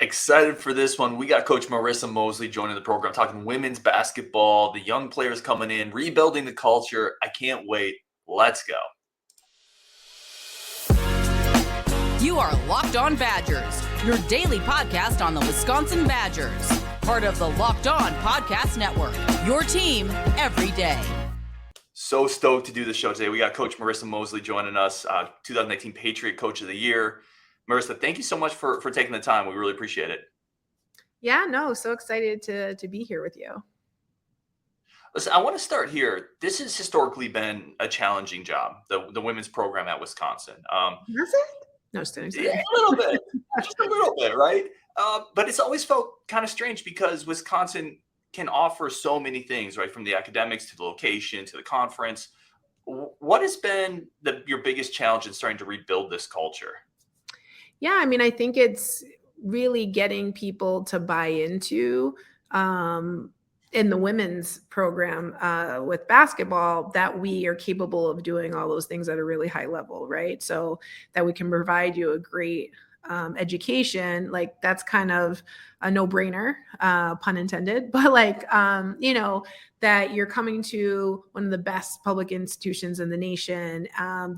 Excited for this one. We got Coach Marisa Moseley joining the program, talking women's basketball, the young players coming in, rebuilding the culture. I can't wait. Let's go. You are Locked On Badgers, your daily podcast on the Wisconsin Badgers. Part of the Locked On Podcast Network, your team every day. So stoked to do the show today. We got Coach Marisa Moseley joining us, 2019 Patriot Coach of the Year. Marisa, thank you so much for taking the time. We really appreciate it. Yeah, no, so excited to be here with you. Listen, I want to start here. This has historically been a challenging job, the women's program at Wisconsin. Has it? No, still. Yeah, a little bit. Just a little bit, right? But it's always felt kind of strange because Wisconsin can offer so many things, right? From the academics to the location to the conference. What has been your biggest challenge in starting to rebuild this culture? Yeah, I mean, I think it's really getting people to buy into in the women's program with basketball that we are capable of doing all those things at a really high level, right? So that we can provide you a great education, like that's kind of a no-brainer, pun intended, but like, that you're coming to one of the best public institutions in the nation,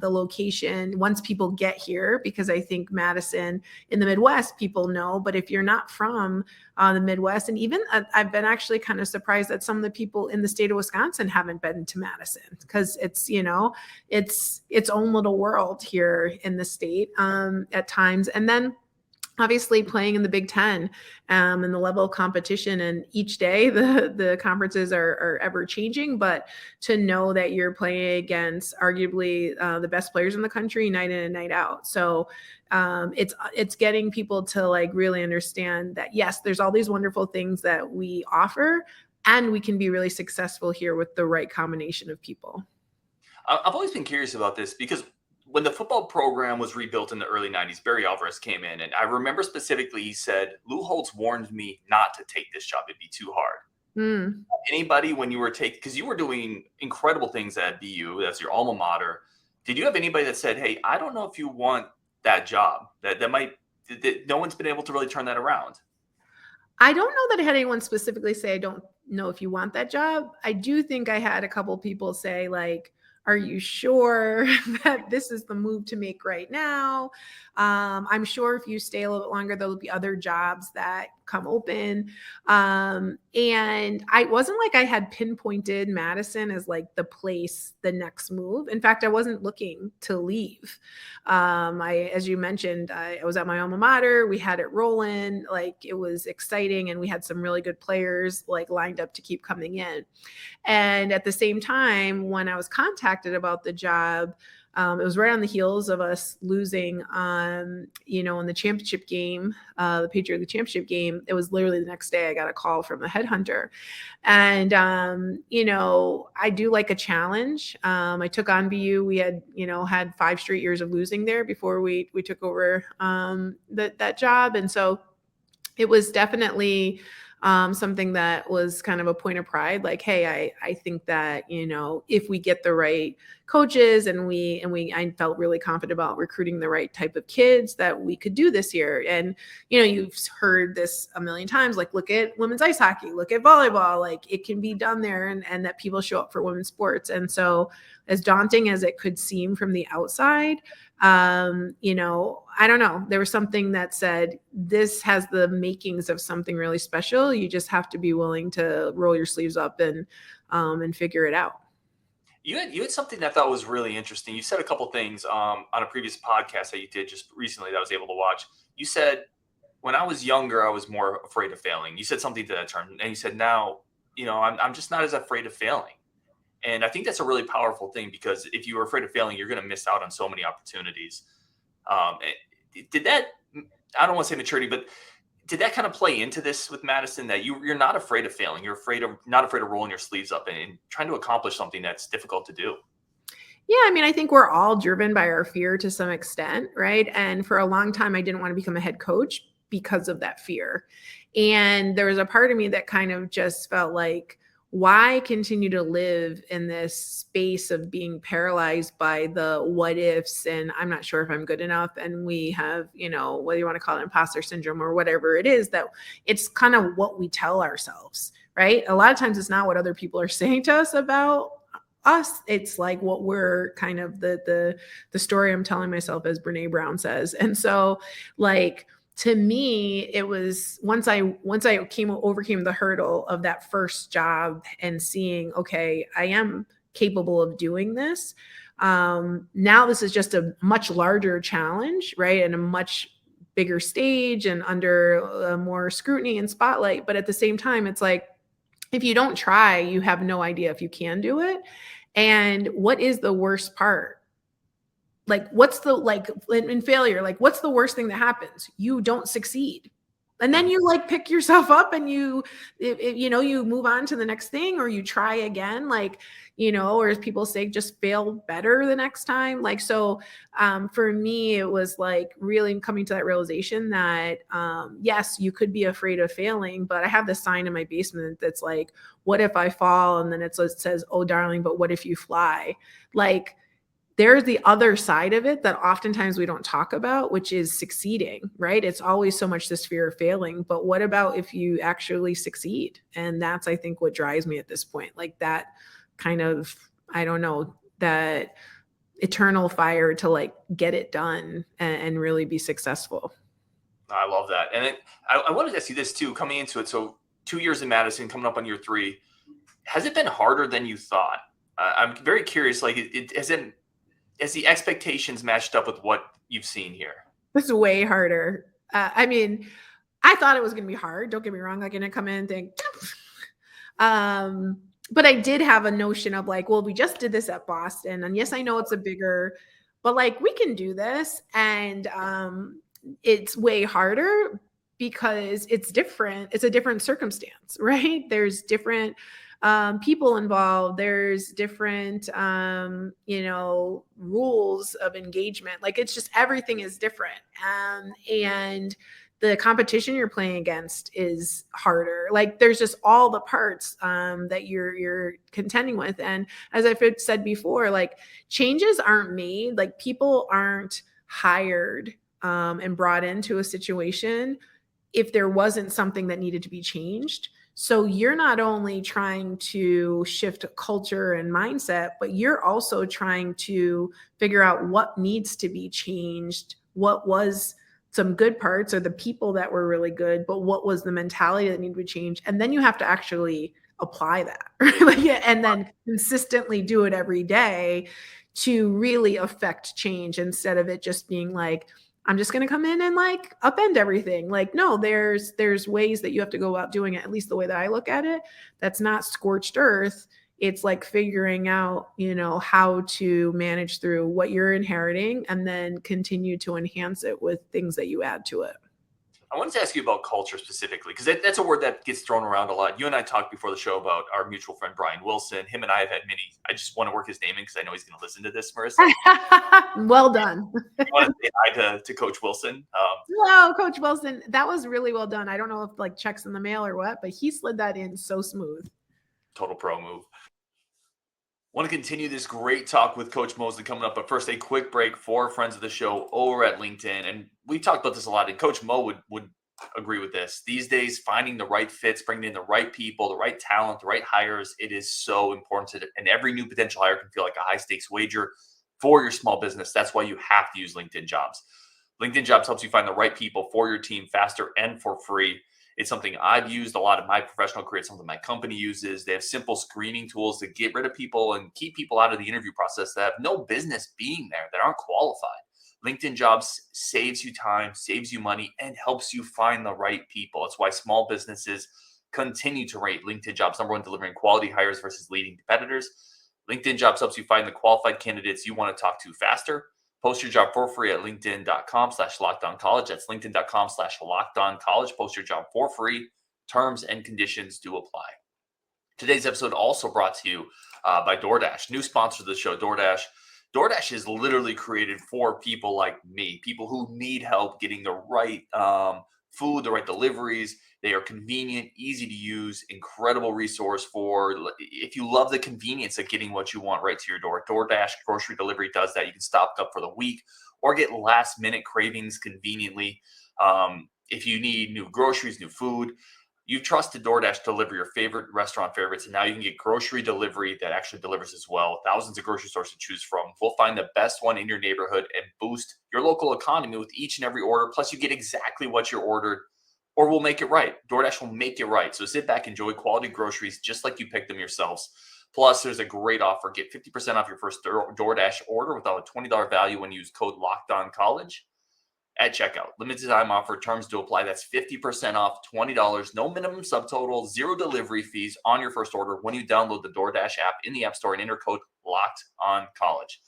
the location, once people get here, because I think Madison in the Midwest, people know, but if you're not from the Midwest, and even I've been actually kind of surprised that some of the people in the state of Wisconsin haven't been to Madison, because it's, it's its own little world here in the state at times. And then obviously playing in the Big Ten and the level of competition, and each day the conferences are ever changing, but to know that you're playing against arguably the best players in the country night in and night out. So it's getting people to like really understand that, yes, there's all these wonderful things that we offer, and we can be really successful here with the right combination of people. I've always been curious about this because when the football program was rebuilt in the early 90s, Barry Alvarez came in, and I remember specifically he said, Lou Holtz warned me not to take this job. It'd be too hard. Anybody, when you were because you were doing incredible things at BU, that's your alma mater, did you have anybody that said, hey, I don't know if you want that job, that no one's been able to really turn that around? I don't know that I had anyone specifically say, I don't know if you want that job. I do think I had a couple people say, like, are you sure that this is the move to make right now? I'm sure if you stay a little bit longer, there'll be other jobs that come open. And I wasn't like I had pinpointed Madison as like the place, the next move. In fact, I wasn't looking to leave. As you mentioned, I was at my alma mater. We had it rolling, like it was exciting, and we had some really good players like lined up to keep coming in. And at the same time, when I was contacted about the job, it was right on the heels of us losing, in the championship game, the Patriot League championship game. It was literally the next day I got a call from the headhunter. And, I do like a challenge. I took on BU. We had, had 5 straight years of losing there before we took over that job. And so it was definitely something that was kind of a point of pride, like, hey, I think that, if we get the right coaches and I felt really confident about recruiting the right type of kids, that we could do this here. And, you've heard this a million times, like, look at women's ice hockey, look at volleyball, like it can be done there, and that people show up for women's sports. And so as daunting as it could seem from the outside, I don't know. There was something that said, this has the makings of something really special. You just have to be willing to roll your sleeves up and figure it out. You had something that I thought was really interesting. You said a couple things on a previous podcast that you did just recently that I was able to watch. You said, when I was younger, I was more afraid of failing. You said something to that term. And you said, now, I'm just not as afraid of failing. And I think that's a really powerful thing, because if you are afraid of failing, you're going to miss out on so many opportunities. Did that, I don't want to say maturity, but did that kind of play into this with Madison, that you're not afraid of failing? You're not afraid of rolling your sleeves up and trying to accomplish something that's difficult to do? Yeah, I mean, I think we're all driven by our fear to some extent, right? And for a long time, I didn't want to become a head coach because of that fear. And there was a part of me that kind of just felt like, why continue to live in this space of being paralyzed by the what ifs and I'm not sure if I'm good enough, and we have, whether you want to call it imposter syndrome or whatever it is, that it's kind of what we tell ourselves, right? A lot of times it's not what other people are saying to us about us. It's like what we're kind of the story I'm telling myself, as Brene Brown says. And so like, to me, it was once I overcame the hurdle of that first job and seeing, okay, I am capable of doing this. Now this is just a much larger challenge, right? And a much bigger stage and under more scrutiny and spotlight. But at the same time, it's like, if you don't try, you have no idea if you can do it. And what is the worst part? Like, what's the, like in failure, like what's the worst thing that happens? You don't succeed. And then you like pick yourself up and you move on to the next thing, or you try again, like, or as people say, just fail better the next time. Like, so for me, it was like really coming to that realization that, yes, you could be afraid of failing, but I have this sign in my basement that's like, what if I fall? And then it says, oh, darling, but what if you fly? Like, there's the other side of it that oftentimes we don't talk about, which is succeeding, right? It's always so much this fear of failing, but what about if you actually succeed? And that's, I think, what drives me at this point, like that kind of, I don't know, that eternal fire to like get it done and really be successful. I love that. And I wanted to ask you this too, coming into it. So 2 years in Madison, coming up on year 3, has it been harder than you thought? I'm very curious, like has the expectations matched up with what you've seen here? It's way harder. I mean, I thought it was going to be hard. Don't get me wrong. Like, I didn't come in and think, but I did have a notion of like, well, we just did this at Boston, and yes, I know it's a bigger, but like we can do this. And it's way harder because it's different. It's a different circumstance, right? There's different people involved. There's different, rules of engagement. Like, it's just, everything is different. And the competition you're playing against is harder. Like, there's just all the parts that you're contending with. And as I've said before, like, changes aren't made. Like, people aren't hired and brought into a situation if there wasn't something that needed to be changed. So you're not only trying to shift culture and mindset, but you're also trying to figure out what needs to be changed, what was some good parts or the people that were really good, but what was the mentality that needed to be changed. And then you have to actually apply that, right? And then consistently do it every day to really affect change, instead of it just being like, I'm just going to come in and like upend everything. Like, no, there's ways that you have to go about doing it. At least the way that I look at it, that's not scorched earth. It's like figuring out, how to manage through what you're inheriting and then continue to enhance it with things that you add to it. I wanted to ask you about culture specifically, because that's a word that gets thrown around a lot. You and I talked before the show about our mutual friend, Brian Wilson. Him and I have had I just want to work his name in because I know he's going to listen to this, Marisa. Well done. I want to say hi to Coach Wilson. Hello, Coach Wilson. That was really well done. I don't know if like checks in the mail or what, but he slid that in so smooth. Total pro move. Want to continue this great talk with Coach Moseley coming up, but first a quick break for friends of the show over at LinkedIn. And we talked about this a lot, and Coach Mo would agree with this. These days, finding the right fits, bringing in the right people, the right talent, the right hires, it is so important. And every new potential hire can feel like a high-stakes wager for your small business. That's why you have to use LinkedIn Jobs. LinkedIn Jobs helps you find the right people for your team faster and for free. It's something I've used a lot in my professional career. It's something my company uses. They have simple screening tools to get rid of people and keep people out of the interview process that have no business being there, that aren't qualified. LinkedIn Jobs saves you time, saves you money, and helps you find the right people. That's why small businesses continue to rate LinkedIn Jobs #1, delivering quality hires versus leading competitors. LinkedIn Jobs helps you find the qualified candidates you want to talk to faster. Post your job for free at linkedin.com/lockedoncollege. That's linkedin.com/lockedoncollege. Post your job for free. Terms and conditions do apply. Today's episode also brought to you by DoorDash, new sponsor of the show, DoorDash. DoorDash is literally created for people like me, people who need help getting the right food, the right deliveries. They are convenient, easy to use, incredible resource for if you love the convenience of getting what you want right to your door. DoorDash grocery delivery does that. You can stock up for the week or get last minute cravings conveniently. If you need new groceries, new food, you've trusted DoorDash to deliver your favorite restaurant favorites, and now you can get grocery delivery that actually delivers as well. Thousands of grocery stores to choose from. We'll find the best one in your neighborhood and boost your local economy with each and every order. Plus, you get exactly what you ordered, or we'll make it right. DoorDash will make it right. So sit back, enjoy quality groceries just like you picked them yourselves. Plus, there's a great offer. Get 50% off your first DoorDash order without a $20 value when you use code LOCKEDONCollege at checkout. Limited time offer, terms to apply. That's 50% off, $20, no minimum subtotal, zero delivery fees on your first order when you download the DoorDash app in the App Store and enter code LOCKEDONCollege.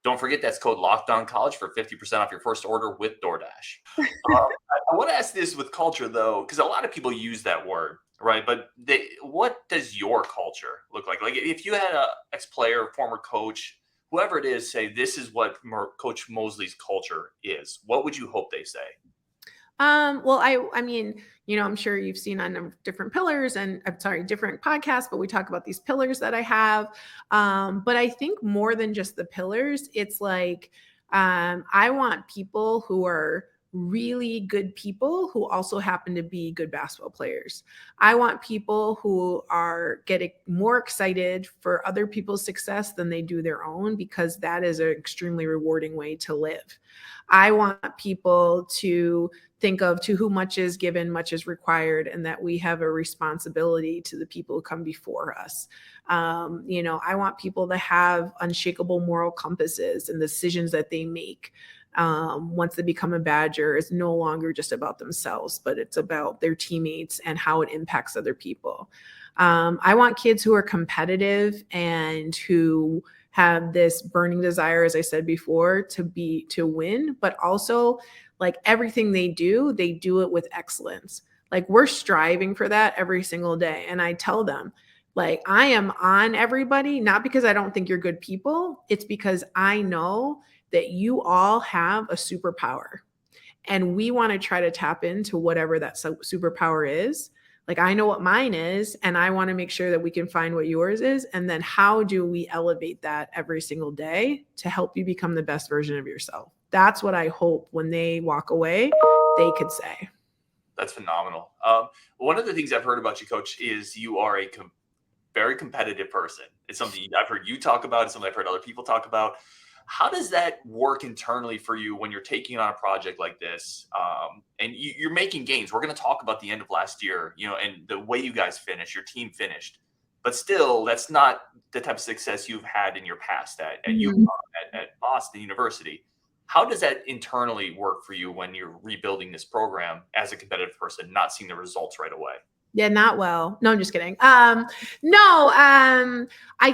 Don't forget that's code LOCKEDONCollege for 50% off your first order with DoorDash. I want to ask this with culture, though, because a lot of people use that word, right? But what does your culture look like? Like if you had a ex-player, former coach, whoever it is, say this is what Coach Moseley's culture is, what would you hope they say? Well, I mean, I'm sure you've seen on different pillars and different podcasts, but we talk about these pillars that I have. But I think more than just the pillars, it's like, I want people who are really good people who also happen to be good basketball players. I want people who are getting more excited for other people's success than they do their own, because that is an extremely rewarding way to live. I want people to think of to whom much is given, much is required, and that we have a responsibility to the people who come before us. I want people to have unshakable moral compasses, and the decisions that they make once they become a Badger is no longer just about themselves, but it's about their teammates and how it impacts other people. I want kids who are competitive and who have this burning desire, as I said before, to win, but also like everything they do it with excellence. Like we're striving for that every single day. And I tell them, like, I am on everybody, not because I don't think you're good people. It's because I know that you all have a superpower and we want to try to tap into whatever that superpower is. Like I know what mine is, and I want to make sure that we can find what yours is. And then how do we elevate that every single day to help you become the best version of yourself? That's what I hope when they walk away, they could say. That's phenomenal. One of the things I've heard about you, Coach, is you are a very competitive person. It's something I've heard you talk about. It's something I've heard other people talk about. How does that work internally for you when you're taking on a project like this? And you're making gains. We're going to talk about the end of last year, and the way you guys finished, your team finished. But still, that's not the type of success you've had in your past at at Boston University. How does that internally work for you when you're rebuilding this program as a competitive person, not seeing the results right away? Yeah, not well. No, I'm just kidding. I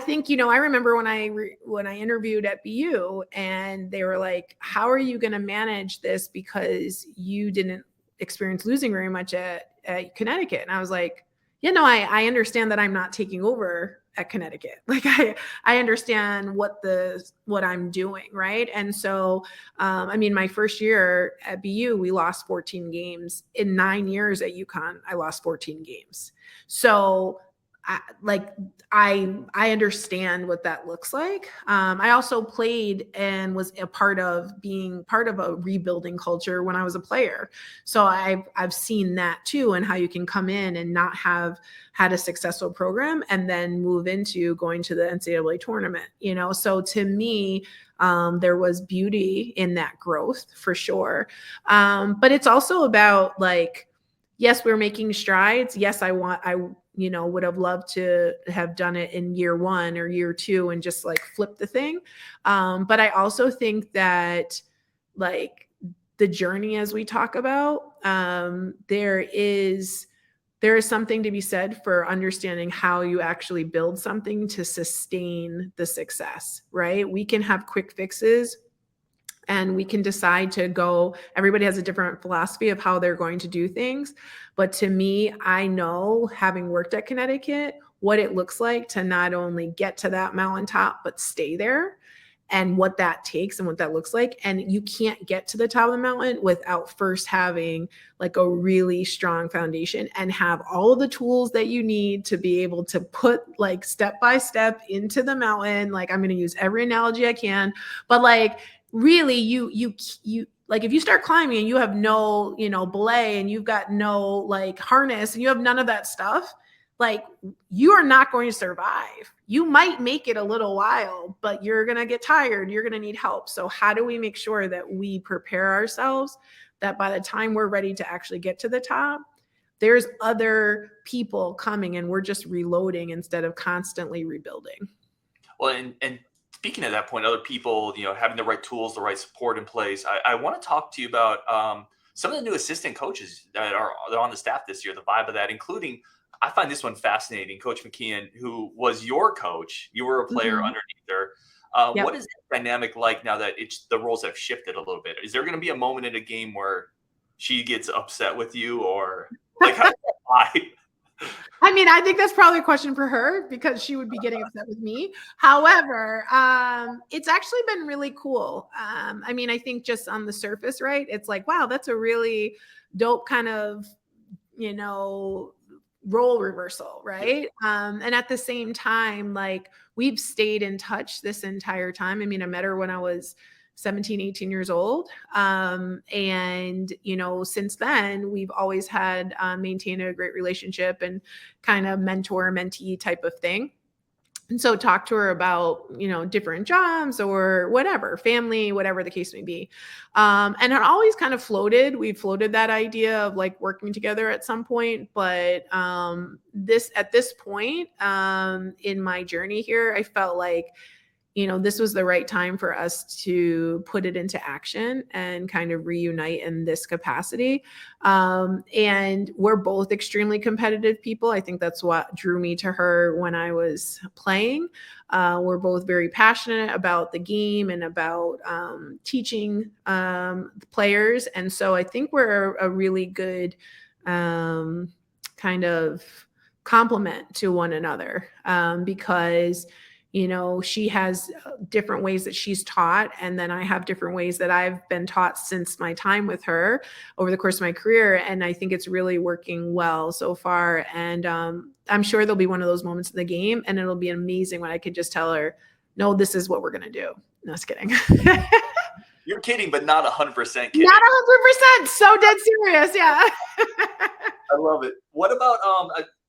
think, I remember when I interviewed at BU and they were like, how are you going to manage this? Because you didn't experience losing very much at Connecticut. And I was like, I understand that I'm not taking over at Connecticut. Like I understand what I'm doing. Right. And so, my first year at BU, we lost 14 games. In 9 years at UConn, I lost 14 games. So I understand what that looks like. I also played and was a part of being part of a rebuilding culture when I was a player. So I've seen that too, and how you can come in and not have had a successful program and then move into going to the NCAA tournament, So to me, there was beauty in that growth for sure. But it's also about like, yes, we're making strides. Yes, I would have loved to have done it in year 1 or year 2 and just like flip the thing. But I also think that like the journey, as we talk about, there is something to be said for understanding how you actually build something to sustain the success, right? We can have quick fixes and we can decide to go. Everybody has a different philosophy of how they're going to do things. But to me, I know, having worked at Connecticut, what it looks like to not only get to that mountaintop, but stay there. and what that takes and what that looks like. And you can't get to the top of the mountain without first having like a really strong foundation and have all of the tools that you need to be able to put like step by step into the mountain. Like I'm going to use every analogy I can, but like really you like if you start climbing and you have no, belay and you've got no like harness and you have none of that stuff, like you are not going to survive. You might make it a little while, but you're going to get tired. You're going to need help. So how do we make sure that we prepare ourselves that by the time we're ready to actually get to the top, there's other people coming and we're just reloading instead of constantly rebuilding. Well, and speaking of that point, other people, having the right tools, the right support in place. I want to talk to you about some of the new assistant coaches that are on the staff this year, the vibe of that, including, I find this one fascinating, Coach McKeon, who was your coach. You were a player underneath her. Yep. What is the dynamic like now that the roles have shifted a little bit? Is there going to be a moment in a game where she gets upset with you, or like how I mean, I think that's probably a question for her because she would be getting upset with me. However, it's actually been really cool. I mean, I think just on the surface, right? It's like, wow, that's a really dope kind of, role reversal, right? And at the same time, like we've stayed in touch this entire time. I mean, I met her when I was 17, 18 years old. And, since then we've always had maintained a great relationship and kind of mentor mentee type of thing. And so talk to her about, different jobs or whatever, family, whatever the case may be. And it always kind of we've floated that idea of like working together at some point. But at this point in my journey here, I felt like, this was the right time for us to put it into action and kind of reunite in this capacity. And we're both extremely competitive people. I think that's what drew me to her when I was playing. We're both very passionate about the game and about teaching the players. And so I think we're a really good kind of complement to one another because she has different ways that she's taught. And then I have different ways that I've been taught since my time with her over the course of my career. And I think it's really working well so far. And I'm sure there'll be one of those moments in the game and it'll be amazing when I could just tell her, no, this is what we're going to do. No, just kidding. You're kidding, but not 100% kidding. Not 100%. So dead serious. Yeah. I love it. What about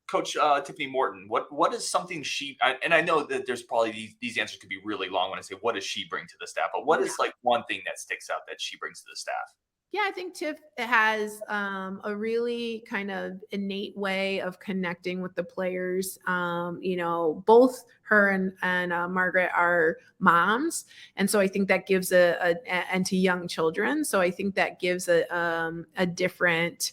Coach Tiffany Morton? What is something and I know that there's probably these answers could be really long when I say, what does she bring to the staff? But what is like one thing that sticks out that she brings to the staff? Yeah, I think Tiff has a really kind of innate way of connecting with the players. Both her and Margaret are moms. And so I think that gives and to young children. So I think that gives a different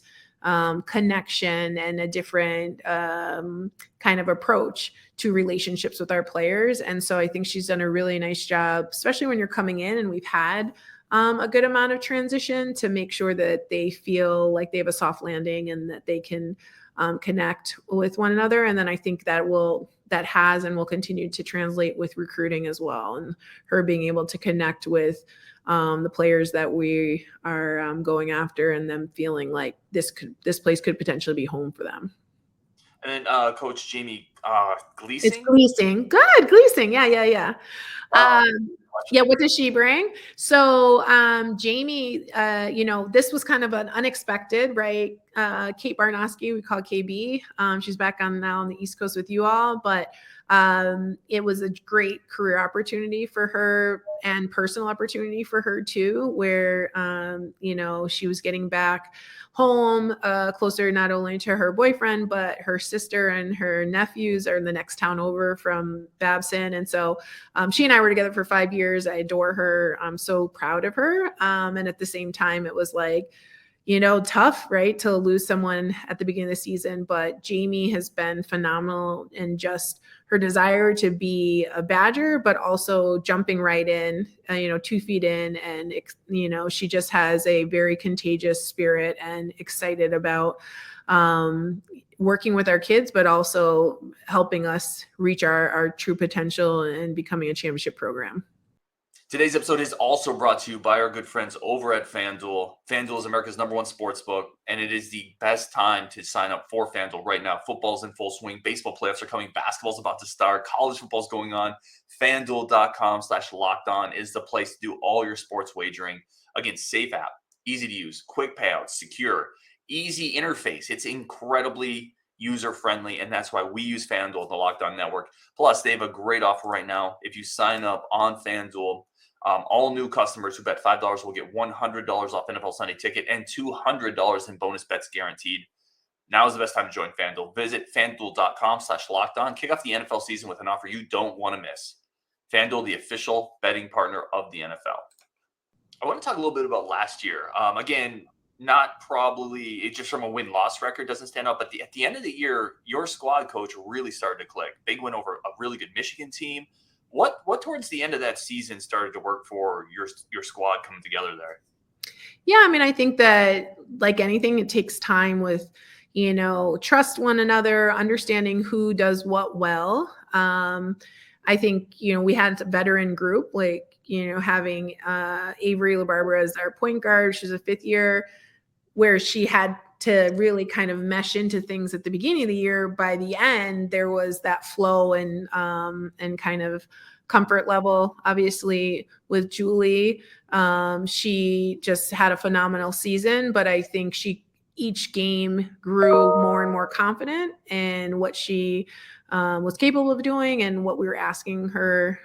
connection and a different kind of approach to relationships with our players. And so I think she's done a really nice job, especially when you're coming in and we've had a good amount of transition, to make sure that they feel like they have a soft landing and that they can connect with one another. And then I think that has and will continue to translate with recruiting as well, and her being able to connect with the players that we are going after, and them feeling like this place could potentially be home for them. And then Coach Jamie Gleason. It's Gleason. Good, Gleason. Yeah. What does she bring? So Jamie, this was kind of an unexpected, right? Kate Barnoski, we call KB. She's back now on the East Coast with you all, but it was a great career opportunity for her and personal opportunity for her too, where, she was getting back home closer not only to her boyfriend, but her sister and her nephews are in the next town over from Babson. And so she and I were together for 5 years. I adore her. I'm so proud of her. And at the same time, it was like, tough, right, to lose someone at the beginning of the season. But Jamie has been phenomenal in just her desire to be a Badger, but also jumping right in, 2 feet in. And, she just has a very contagious spirit and excited about working with our kids, but also helping us reach our true potential and becoming a championship program. Today's episode is also brought to you by our good friends over at FanDuel. FanDuel is America's #1 sports book, and it is the best time to sign up for FanDuel right now. Football's in full swing. Baseball playoffs are coming. Basketball's about to start. College football's going on. FanDuel.com/lockedon is the place to do all your sports wagering. Again, safe app, easy to use, quick payouts, secure, easy interface. It's incredibly user-friendly, and that's why we use FanDuel, the Locked On Network. Plus, they have a great offer right now. If you sign up on FanDuel, all new customers who bet $5 will get $100 off NFL Sunday Ticket and $200 in bonus bets guaranteed. Now is the best time to join FanDuel. Visit FanDuel.com/lockedon. Kick off the NFL season with an offer you don't want to miss. FanDuel, the official betting partner of the NFL. I want to talk a little bit about last year. Again, not probably it just from a win-loss record doesn't stand out, but at the end of the year, your squad coach really started to click. Big win over a really good Michigan team. What towards the end of that season started to work for your squad coming together there? Yeah, I mean, I think that like anything, it takes time with, trust one another, understanding who does what well. I think, we had a veteran group, like, having Avery LaBarbera as our point guard. She's a fifth year, where she had to really kind of mesh into things at the beginning of the year. By the end, there was that flow and kind of comfort level. Obviously, with Julie, she just had a phenomenal season, but I think each game grew more and more confident in what she was capable of doing and what we were asking her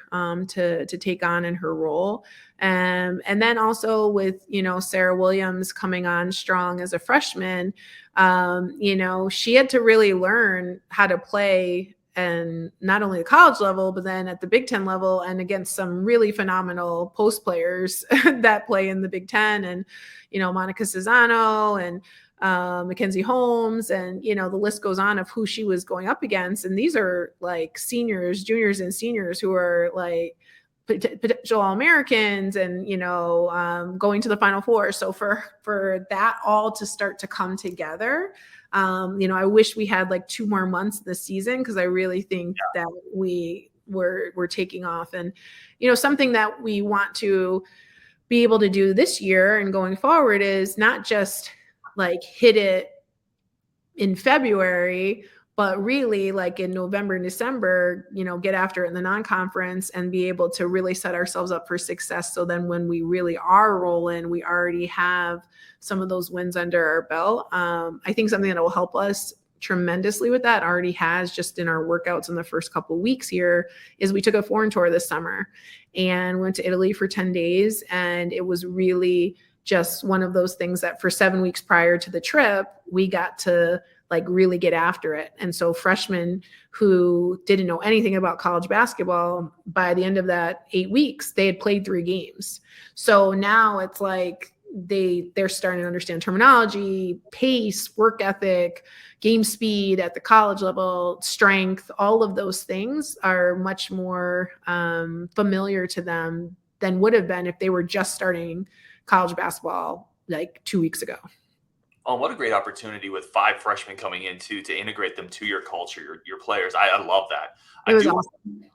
to take on in her role. And then also with, Serah Williams coming on strong as a freshman, she had to really learn how to play, and not only the college level, but then at the Big Ten level and against some really phenomenal post players that play in the Big Ten, and, Monica Cesano and Mackenzie Holmes, and the list goes on of who she was going up against. And these are like seniors, juniors, and seniors who are like potential All-Americans and going to the Final Four. So for that all to start to come together, I wish we had like 2 more months this season, because I really think that we're taking off. And something that we want to be able to do this year and going forward is not just like hit it in February, but really like in November and December, get after it in the non-conference and be able to really set ourselves up for success. So then when we really are rolling, we already have some of those wins under our belt. I think something that will help us tremendously with that already has just in our workouts in the first couple of weeks here is we took a foreign tour this summer and went to Italy for 10 days. And it was really just one of those things that for 7 weeks prior to the trip, we got to like really get after it. And so freshmen who didn't know anything about college basketball, by the end of that 8 weeks, they had played 3 games. So now it's like they're starting to understand terminology, pace, work ethic, game speed at the college level, strength, all of those things are much more familiar to them than would have been if they were just starting college basketball like 2 weeks ago. Oh, what a great opportunity with 5 freshmen coming in to integrate them to your culture, your players. I love that. Awesome.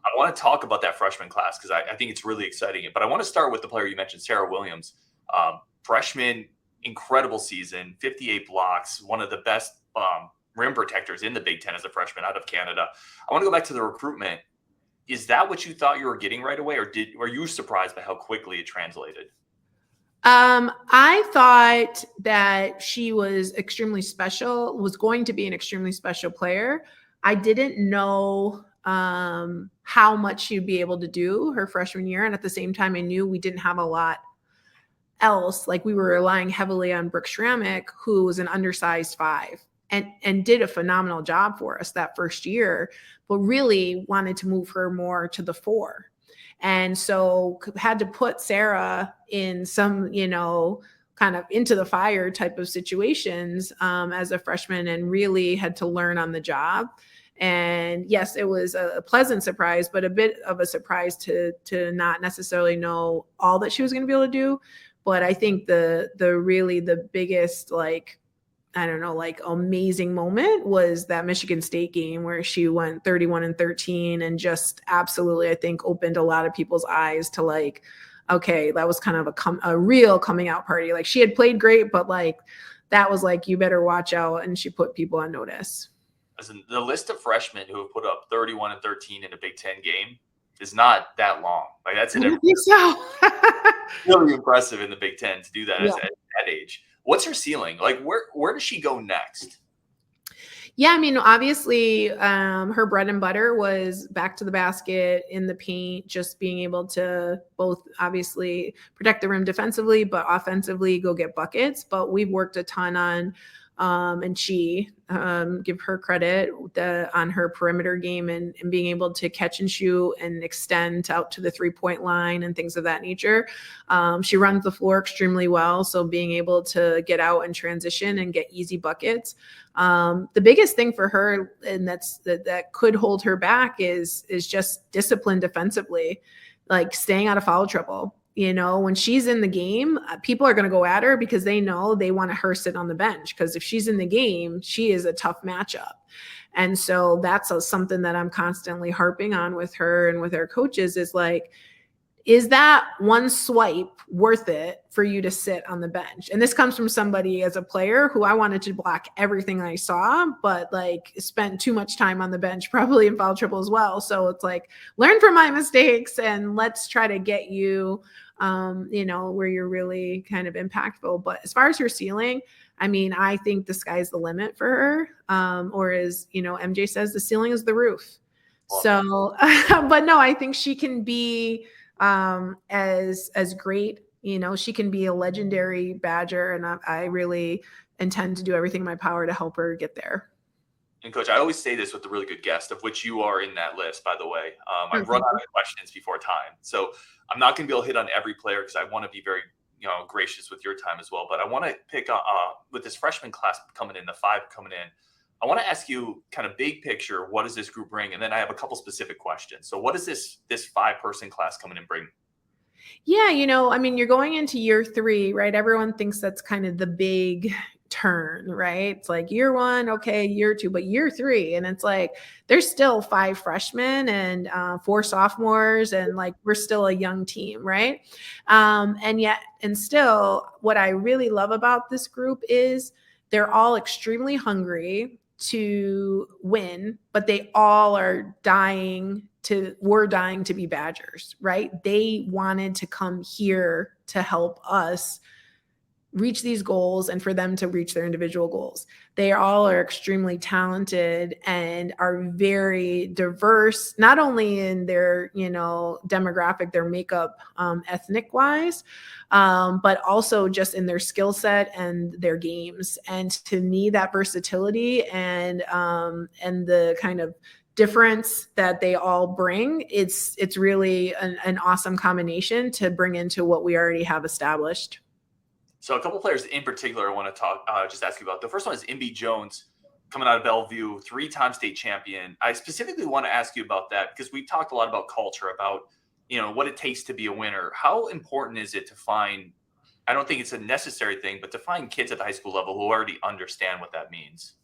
I want to talk about that freshman class because I think it's really exciting. But I want to start with the player you mentioned, Serah Williams. Freshman, incredible season, 58 blocks, one of the best rim protectors in the Big Ten as a freshman out of Canada. I want to go back to the recruitment. Is that what you thought you were getting right away, or were you surprised by how quickly it translated? I thought that she was going to be an extremely special player. I didn't know how much she'd be able to do her freshman year. And at the same time, I knew we didn't have a lot else. Like we were relying heavily on Brooke Schrammick, who was an undersized 5 and did a phenomenal job for us that first year, but really wanted to move her more to the 4. And so had to put Serah in some, kind of into the fire type of situations as a freshman, and really had to learn on the job. And yes, it was a pleasant surprise, but a bit of a surprise to not necessarily know all that she was going to be able to do. But I think the biggest, amazing moment was that Michigan State game where she went 31-13 and just absolutely, I think, opened a lot of people's eyes to okay, that was kind of a real coming out party. Like she had played great, but like that was like, you better watch out. And she put people on notice. As in, the list of freshmen who have put up 31 and 13 in a Big Ten game is not that long. Like that's it. I don't think so. Really impressive in the Big Ten to do that at that age. What's her ceiling? Like where does she go next? Yeah, I mean, obviously, her bread and butter was back to the basket, in the paint, just being able to both obviously protect the rim defensively, but offensively go get buckets. But we've worked a ton on, and she, give her credit, on her perimeter game and being able to catch and shoot and extend out to the 3-point line and things of that nature. She runs the floor extremely well. So being able to get out and transition and get easy buckets. The biggest thing for her, and that could hold her back, is just discipline defensively, like staying out of foul trouble. You know, when she's in the game, people are going to go at her because they know they want her sit on the bench, because if she's in the game, she is a tough matchup. And so that's something that I'm constantly harping on with her and with our coaches, is like, is that one swipe worth it for you to sit on the bench? And this comes from somebody as a player who I wanted to block everything I saw, but like spent too much time on the bench, probably in foul trouble as well. So it's like, learn from my mistakes and let's try to get you, you know, where you're really kind of impactful. But as far as her ceiling, I mean, I think the sky's the limit for her. Or as, you know, MJ says, the ceiling is the roof. So, but no, I think she can be, as great, you know, she can be a legendary Badger, and I really intend to do everything in my power to help her get there. And Coach, I always say this with a really good guest, of which you are in that list, by the way. I've run out of questions before time, so I'm not going to be able to hit on every player because I want to be very, you know, gracious with your time as well. But I want to pick with this freshman class coming in, the 5 coming in. I want to ask you kind of big picture, what does this group bring? And then I have a couple specific questions. So what does this 5-person class coming in bring? Yeah, you know, I mean, you're going into year 3, right? Everyone thinks that's kind of the big turn, right? It's like year 1, okay, year 2, but year 3, and it's like there's still 5 freshmen and 4 sophomores, and like we're still a young team, right? And still, what I really love about this group is they're all extremely hungry to win, but they all are dying to be Badgers, right? They wanted to come here to help us reach these goals and for them to reach their individual goals. They all are extremely talented and are very diverse, not only in their, you know, demographic, their makeup, ethnic wise, but also just in their skill set and their games. And to me, that versatility and the kind of difference that they all bring, it's really an awesome combination to bring into what we already have established. So a couple players in particular I want to just ask you about. The first one is Imbi Jones, coming out of Bellevue, 3-time state champion. I specifically want to ask you about that because we talked a lot about culture, about, you know, what it takes to be a winner. How important is it to find, I don't think it's a necessary thing, but to find kids at the high school level who already understand what that means?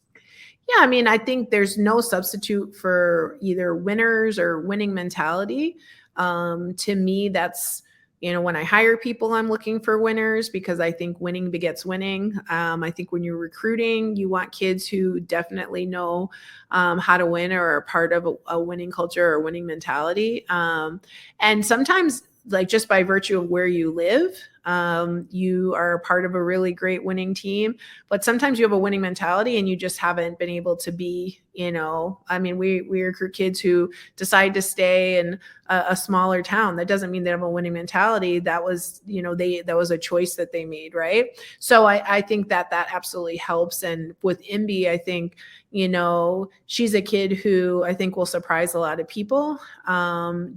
Yeah, I mean, I think there's no substitute for either winners or winning mentality. To me, that's, you know, when I hire people, I'm looking for winners because I think winning begets winning. I think when you're recruiting, you want kids who definitely know how to win or are part of a winning culture or winning mentality. And sometimes, like just by virtue of where you live, you are part of a really great winning team, but sometimes you have a winning mentality and you just haven't been able to be, you know, I mean, we recruit kids who decide to stay in a smaller town. That doesn't mean they have a winning mentality. That was, you know, that was a choice that they made. Right. So I think that absolutely helps. And with Imbi, I think, you know, she's a kid who I think will surprise a lot of people,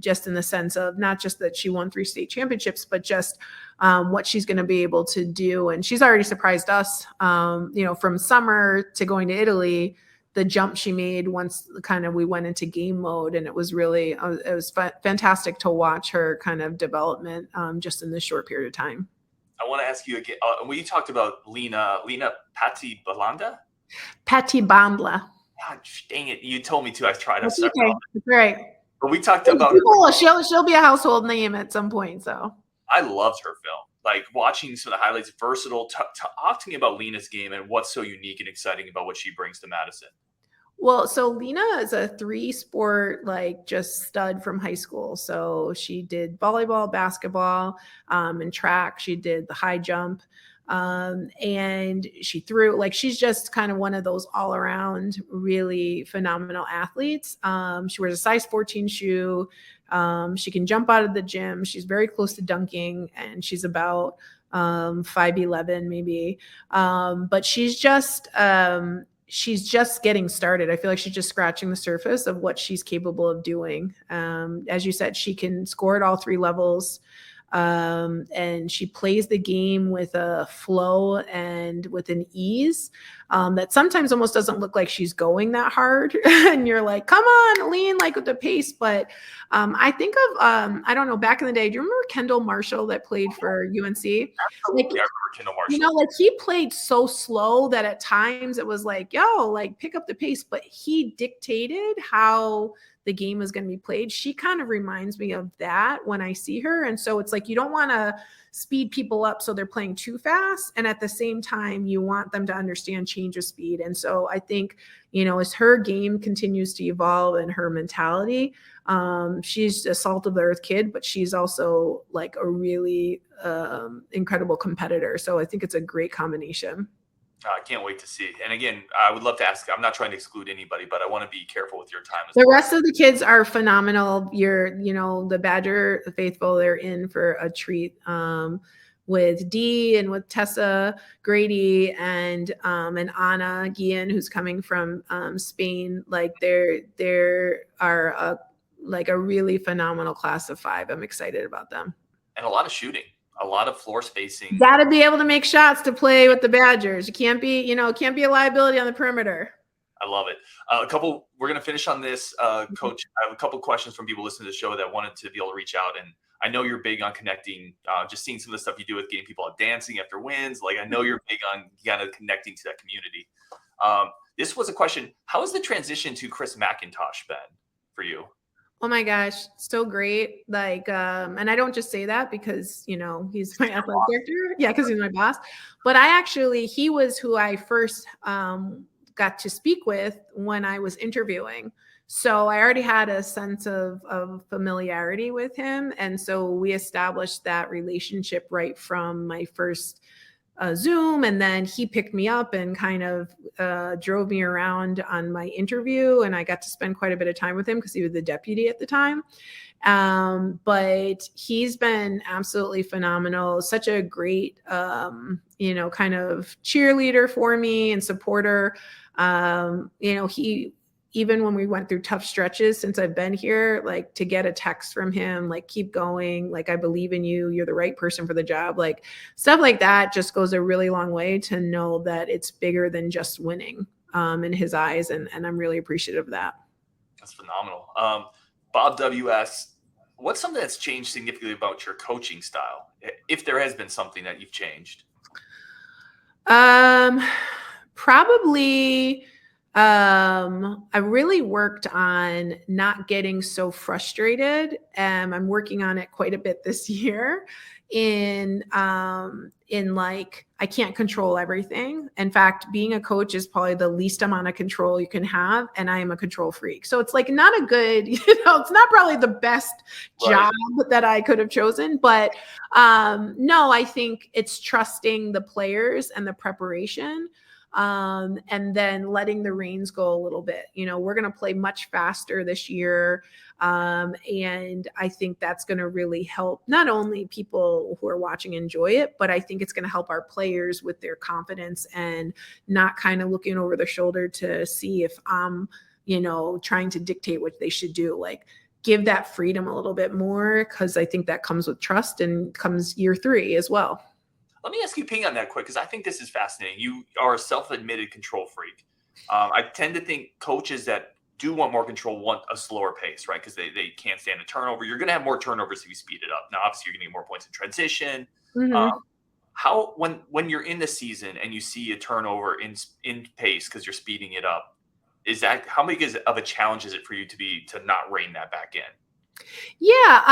just in the sense of not just that she won 3 state championships, but just what she's going to be able to do. And she's already surprised us, you know, from summer to going to Italy, the jump she made once kind of we went into game mode. And it was really, it was fantastic to watch her kind of development just in this short period of time. I want to ask you again, when you talked about Lena Patibanda? Patibanda. God, dang it. You told me to. I tried. That's okay. That's right. But we talked about she'll be a household name at some point. So I loved her film. Like watching some of the highlights, versatile. Talk to me about Lena's game and what's so unique and exciting about what she brings to Madison. Well, so Lena is a 3-sport, like just stud from high school. So she did volleyball, basketball, and track. She did the high jump. And she threw, like, she's just kind of one of those all around really phenomenal athletes. She wears a size 14 shoe. She can jump out of the gym. She's very close to dunking, and she's about 5'11" maybe. But she's just getting started. I feel like she's just scratching the surface of what she's capable of doing. As you said, she can score at all 3 levels. And she plays the game with a flow and with an ease that sometimes almost doesn't look like she's going that hard. And you're like, come on, lean like with the pace. But I think of, I don't know, back in the day, do you remember Kendall Marshall that played for UNC? Absolutely. I remember Kendall Marshall. You know, like he played so slow that at times it was like, yo, like pick up the pace, but he dictated how the game is going to be played. She kind of reminds me of that when I see her. And so it's like, you don't want to speed people up so they're playing too fast. And at the same time, you want them to understand change of speed. And so I think, you know, as her game continues to evolve and her mentality, she's a salt of the earth kid, but she's also like a really incredible competitor. So I think it's a great combination. I can't wait to see. And again, I would love to ask, I'm not trying to exclude anybody, but I want to be careful with your time. The rest of the kids are phenomenal. The Badger faithful, they're in for a treat with Dee and with Tessa Grady and Anna Guillen, who's coming from Spain. Like there are a really phenomenal class of 5. I'm excited about them. And a lot of shooting. A lot of floor spacing. Got to be able to make shots to play with the Badgers. You can't be, can't be a liability on the perimeter. I love it. We're going to finish on this, Coach. I have a couple of questions from people listening to the show that wanted to be able to reach out. And I know you're big on connecting, just seeing some of the stuff you do with getting people out dancing after wins. Like, I know you're big on kind of connecting to that community. This was a question. How has the transition to Chris McIntosh been for you? Oh my gosh, so great. Like, and I don't just say that because, he's my athletic director. Yeah, because he's my boss. But he was who I first got to speak with when I was interviewing. So I already had a sense of familiarity with him. And so we established that relationship right from my first Zoom, and then he picked me up and kind of drove me around on my interview, and I got to spend quite a bit of time with him because he was the deputy at the time. But he's been absolutely phenomenal, such a great kind of cheerleader for me and supporter. He, even when we went through tough stretches since I've been here, like to get a text from him, like, keep going. Like, I believe in you. You're the right person for the job. Like, stuff like that just goes a really long way to know that it's bigger than just winning in his eyes. And I'm really appreciative of that. That's phenomenal. Bob W.S., what's something that's changed significantly about your coaching style? If there has been something that you've changed? Probably, I really worked on not getting so frustrated. I'm working on it quite a bit this year in like, I can't control everything. In fact, being a coach is probably the least amount of control you can have. And I am a control freak. So it's like not a good, it's not probably the best job that I could have chosen. But no, I think it's trusting the players and the preparation. And then letting the reins go a little bit. We're going to play much faster this year. And I think that's going to really help not only people who are watching enjoy it, but I think it's going to help our players with their confidence and not kind of looking over their shoulder to see if I'm, trying to dictate what they should do. Like, give that freedom a little bit more, because I think that comes with trust and comes year 3 as well. Let me ask you, ping on that quick, because I think this is fascinating. You are a self-admitted control freak. I tend to think coaches that do want more control want a slower pace, right? Because they can't stand a turnover. You're going to have more turnovers if you speed it up. Now, obviously, you're going to get more points in transition. Mm-hmm. When you're in the season and you see a turnover in pace because you're speeding it up, how big of a challenge is it for you to not rein that back in? Yeah,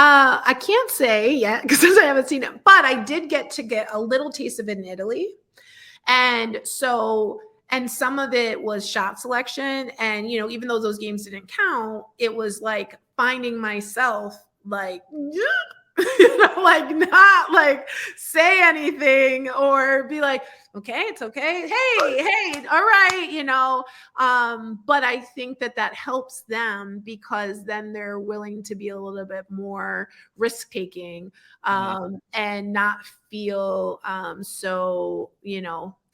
I can't say yet because I haven't seen it, but I did get a little taste of it in Italy. And so, and some of it was shot selection. And, even though those games didn't count, it was like finding myself like, like not like say anything or be like, okay, it's okay. Hey, all right, but I think that helps them because then they're willing to be a little bit more risk taking and not feel so,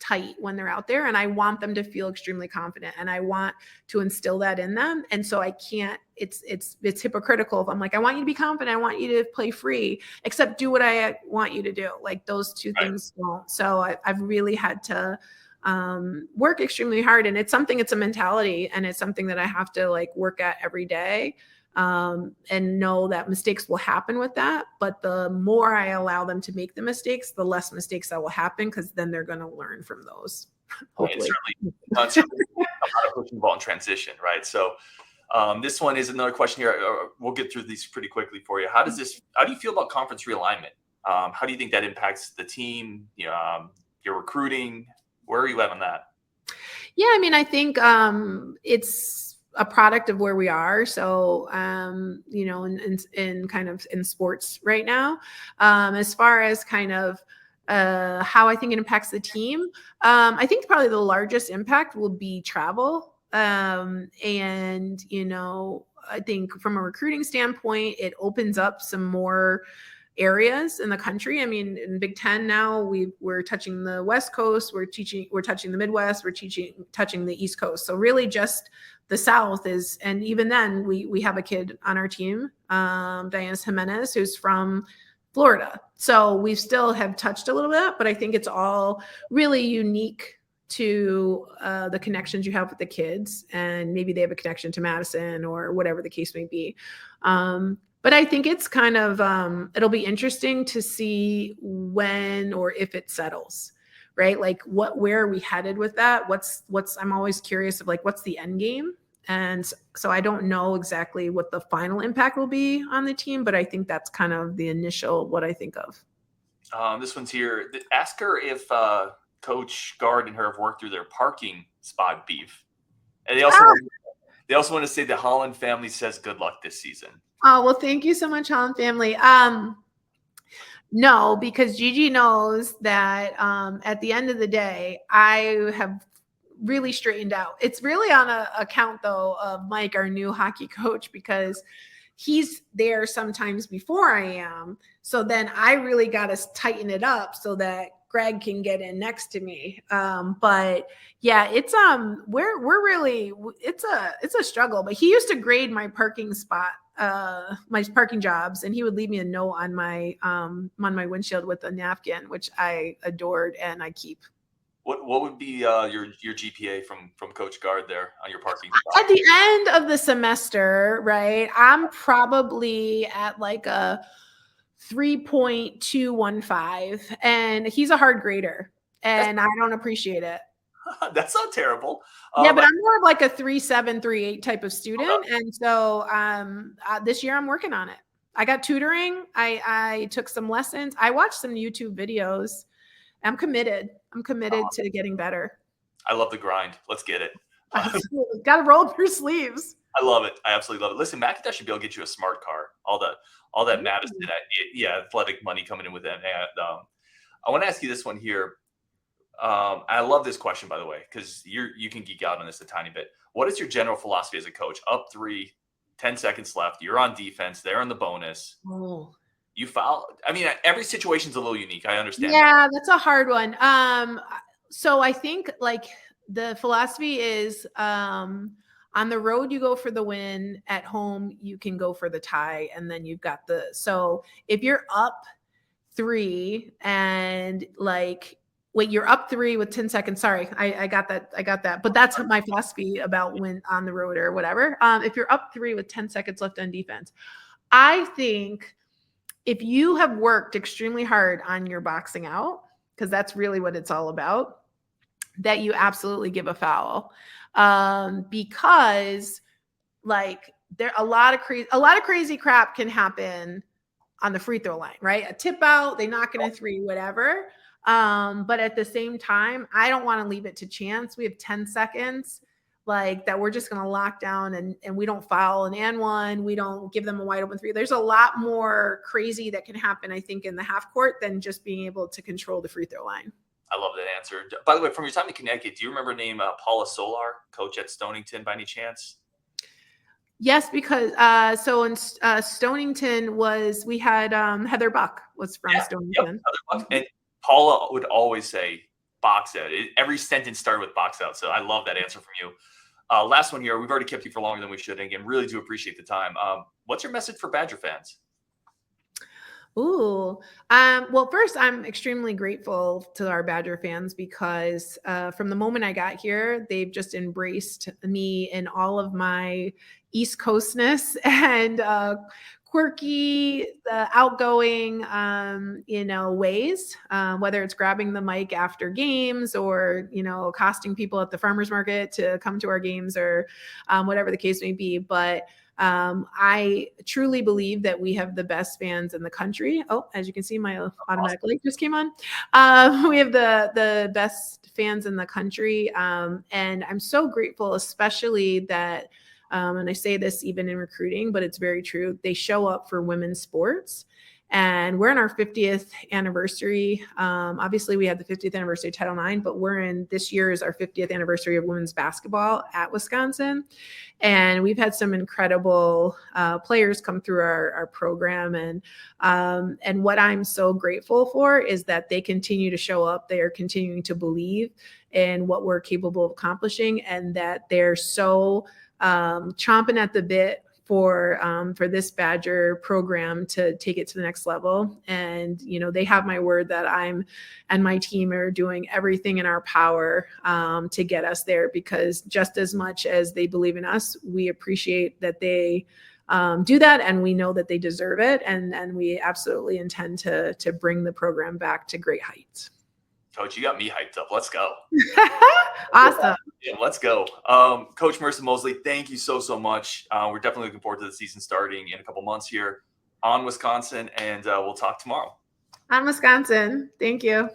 tight when they're out there. And I want them to feel extremely confident and I want to instill that in them. And so I can't, it's hypocritical if I'm like, I want you to be confident. I want you to play free, except do what I want you to do. Like those two things won't. So I've really had to work extremely hard. And it's a mentality and it's something that I have to like work at every day. And know that mistakes will happen with that. But the more I allow them to make the mistakes, the less mistakes that will happen because then they're going to learn from those. Hopefully. It's certainly about pushing the ball in transition, right? So this one is another question here. We'll get through these pretty quickly for you. How do you feel about conference realignment? How do you think that impacts the team, your recruiting? Where are you at on that? Yeah, I mean, I think it's a product of where we are. So, in kind of in sports right now, as far as kind of how I think it impacts the team, I think probably the largest impact will be travel. And, I think from a recruiting standpoint, it opens up some more areas in the country. I mean, in Big Ten now, we're touching the West Coast, we're touching the Midwest, we're touching the East Coast. So really just the South is, and even then we have a kid on our team, Diana Jimenez, who's from Florida. So we still have touched a little bit, but I think it's all really unique to the connections you have with the kids, and maybe they have a connection to Madison or whatever the case may be. But I think it's kind of, it'll be interesting to see when or if it settles, right? Like where are we headed with that? I'm always curious of like, what's the end game? And so I don't know exactly what the final impact will be on the team, but I think that's kind of the initial, what I think of. This one's here. Ask her if Coach Gard and her have worked through their parking spot beef. And they also want to say the Holland family says good luck this season. Oh, well, thank you so much, Holland family. No, because Gigi knows that at the end of the day, I have really straightened out. It's really on a account, though, of Mike, our new hockey coach, because he's there sometimes before I am. So then I really got to tighten it up so that Greg can get in next to me. But yeah, it's we're really, it's a struggle. But he used to grade my parking spot, my parking jobs, and he would leave me a note on my windshield with a napkin, which I adored and I keep. What would be your GPA from Coach Gard there on your parking spot? At the end of the semester, right? I'm probably at like a 3.215, and he's a hard grader, and I don't appreciate it. That's not terrible. Yeah, but I'm more of like a 3.7, 3.8 type of student, and so this year I'm working on it. I got tutoring. I took some lessons. I watched some YouTube videos. I'm committed to getting better. I love the grind. Let's get it. Got to roll up your sleeves. I love it. I absolutely love it. Listen, McIntosh should be able to get you a smart car. All that Madison, athletic money coming in with that. I want to ask you this one here. I love this question, by the way, because you can geek out on this a tiny bit. What is your general philosophy as a coach? Up 3, 10 seconds left. You're on defense. They're on the bonus. Oh. You foul. I mean, every situation's a little unique. I understand. Yeah, that's a hard one. So I think like the philosophy is on the road, you go for the win. At home, you can go for the tie. And then you've got so if you're up 3 and like, wait, you're up 3 with 10 seconds. Sorry, I got that. But that's my philosophy about when on the road or whatever. If you're up 3 with 10 seconds left on defense, I think if you have worked extremely hard on your boxing out, because that's really what it's all about, that you absolutely give a foul. Because like there a lot of crazy crap can happen on the free throw line, right? A tip out, they knock in a three, whatever. But at the same time, I don't want to leave it to chance. We have 10 seconds like that. We're just going to lock down and we don't foul an and one. We don't give them a wide open three. There's a lot more crazy that can happen, I think, in the half court than just being able to control the free throw line. I love that answer. By the way, from your time in Connecticut, do you remember the name Paula Solar, coach at Stonington by any chance? Yes, because so in Stonington we had Heather Buck was from Stonington. Yep, and Paula would always say box out. Every sentence started with box out. So I love that answer from you. Last one here. We've already kept you for longer than we should. And again, really do appreciate the time. What's your message for Badger fans? Ooh. Well, first, I'm extremely grateful to our Badger fans because from the moment I got here, they've just embraced me in all of my East Coastness and quirky, outgoing, ways, whether it's grabbing the mic after games or, accosting people at the farmer's market to come to our games or whatever the case may be. But I truly believe that we have the best fans in the country. Oh, as you can see, my automatic light just came on. We have the best fans in the country. And I'm so grateful, especially that, and I say this even in recruiting, but it's very true. They show up for women's sports. And we're in our 50th anniversary. Obviously, we had the 50th anniversary of Title IX, but this year is our 50th anniversary of women's basketball at Wisconsin. And we've had some incredible players come through our program. And what I'm so grateful for is that they continue to show up. They are continuing to believe in what we're capable of accomplishing, and that they're so chomping at the bit for this Badger program to take it to the next level. And, they have my word that I'm and my team are doing everything in our power to get us there, because just as much as they believe in us, we appreciate that they do that, and we know that they deserve it. And we absolutely intend to bring the program back to great heights. Coach, you got me hyped up. Let's go. Awesome. Yeah, let's go. Coach Marisa Moseley, thank you so much. We're definitely looking forward to the season starting in a couple months here on Wisconsin, and we'll talk tomorrow. On Wisconsin. Thank you.